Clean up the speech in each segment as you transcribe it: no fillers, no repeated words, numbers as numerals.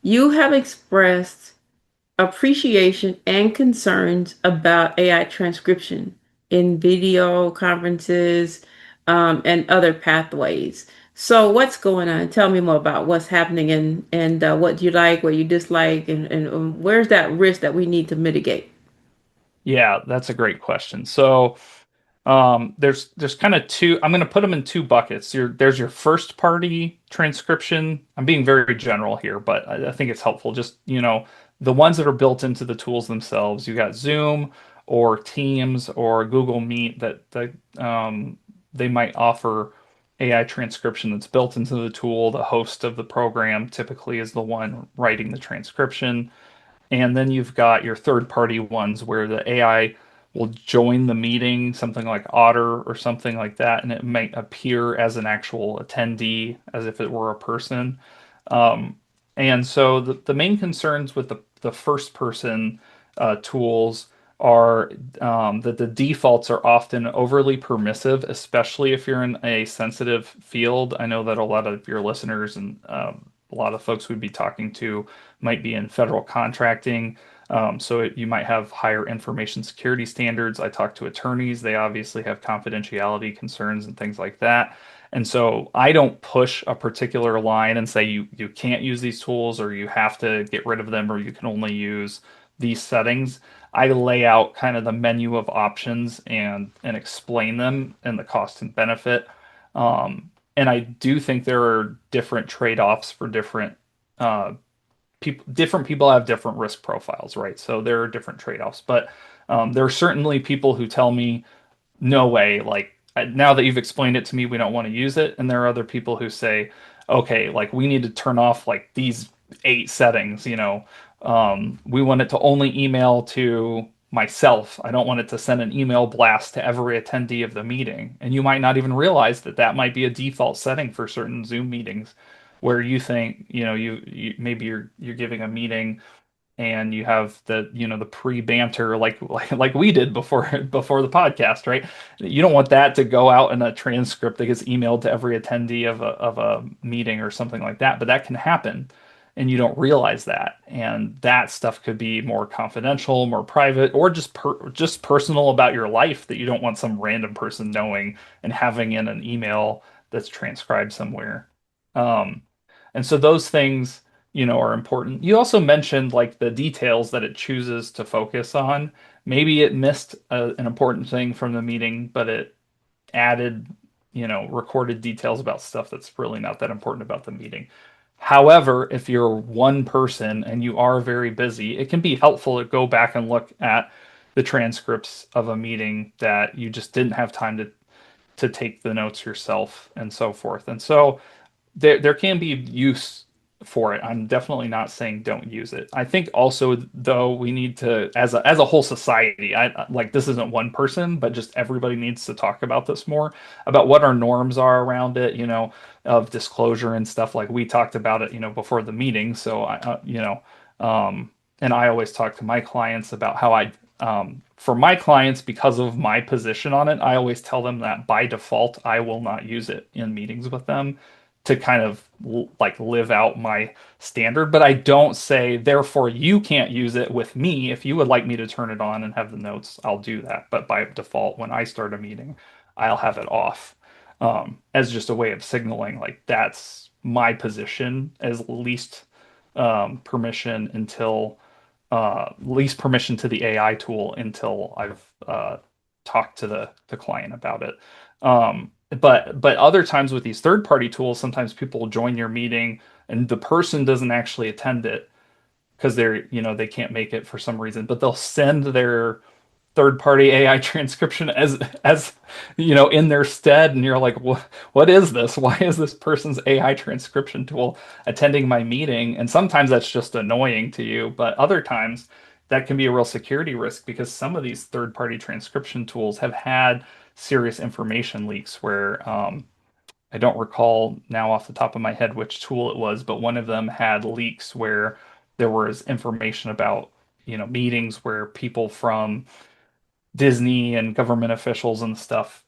You have expressed appreciation and concerns about AI transcription in video conferences and other pathways. So, what's going on? Tell me more about what's happening and what you like, what you dislike, and where's that risk that we need to mitigate? Yeah, that's a great question. So, there's kind of two. I'm going to put them in two buckets. There's your first party transcription. I'm being very general here, but I think it's helpful. Just, the ones that are built into the tools themselves. You got Zoom or Teams or Google Meet that they might offer AI transcription that's built into the tool. The host of the program typically is the one writing the transcription. And then you've got your third party ones where the AI will join the meeting, something like Otter or something like that, and it might appear as an actual attendee, as if it were a person. Um, and so the main concerns with the first person tools are that the defaults are often overly permissive, especially if you're in a sensitive field. I know that a lot of your listeners and a lot of folks we'd be talking to might be in federal contracting. You might have higher information security standards. I talk to attorneys. They obviously have confidentiality concerns and things like that. And so I don't push a particular line and say you can't use these tools or you have to get rid of them or you can only use these settings. I lay out kind of the menu of options and explain them and the cost and benefit. And I do think there are different trade-offs for different people have different risk profiles, right? So there are different trade-offs, but there are certainly people who tell me, no way, like now that you've explained it to me, we don't want to use it. And there are other people who say, okay, like we need to turn off like these 8 settings, we want it to only email to myself. I don't want it to send an email blast to every attendee of the meeting. And you might not even realize that that might be a default setting for certain Zoom meetings where you think, you maybe you're giving a meeting and you have the pre-banter like we did before the podcast, right? You don't want that to go out in a transcript that gets emailed to every attendee of a meeting or something like that, but that can happen and you don't realize that. And that stuff could be more confidential, more private, or just personal about your life that you don't want some random person knowing and having in an email that's transcribed somewhere. Um, and so those things are important. You also mentioned like the details that it chooses to focus on. Maybe it missed an important thing from the meeting, but it added, recorded details about stuff that's really not that important about the meeting. However, if you're one person and you are very busy, it can be helpful to go back and look at the transcripts of a meeting that you just didn't have time to take the notes yourself and so forth. And so there can be use for it. I'm definitely not saying don't use it. I think also though we need to as a whole society, like this isn't one person, but just everybody needs to talk about this more about what our norms are around it, of disclosure and stuff like we talked about it, before the meeting. So and I always talk to my clients about how for my clients, because of my position on it, I always tell them that by default, I will not use it in meetings with them to kind of like live out my standard, but I don't say, therefore, you can't use it with me. If you would like me to turn it on and have the notes, I'll do that. But by default, when I start a meeting, I'll have it off as just a way of signaling like that's my position as permission until least permission to the AI tool until I've talked to the client about it. But other times with these third party tools, sometimes people will join your meeting and the person doesn't actually attend it because they can't make it for some reason, but they'll send their third party AI transcription as in their stead, and you're like, what is this? Why is this person's AI transcription tool attending my meeting? And sometimes that's just annoying to you, but other times that can be a real security risk because some of these third party transcription tools have had serious information leaks where I don't recall now off the top of my head which tool it was, but one of them had leaks where there was information about meetings where people from Disney and government officials and stuff,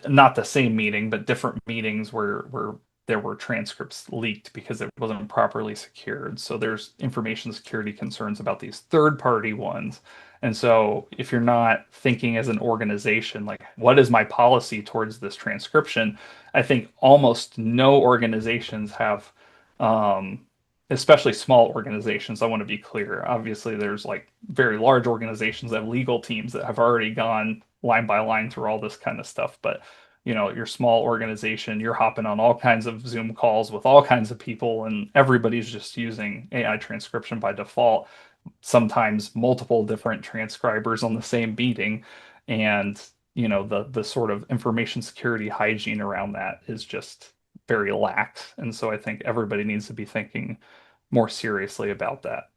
not the same meeting, but different meetings were there were transcripts leaked because it wasn't properly secured. So there's information security concerns about these third-party ones. And so if you're not thinking as an organization, like what is my policy towards this transcription, I think almost no organizations have, um, especially small organizations. I want to be clear. Obviously, there's like very large organizations that have legal teams that have already gone line by line through all this kind of stuff. But your small organization, you're hopping on all kinds of Zoom calls with all kinds of people, and everybody's just using AI transcription by default, sometimes multiple different transcribers on the same meeting. And the sort of information security hygiene around that is just very lax. And so I think everybody needs to be thinking more seriously about that.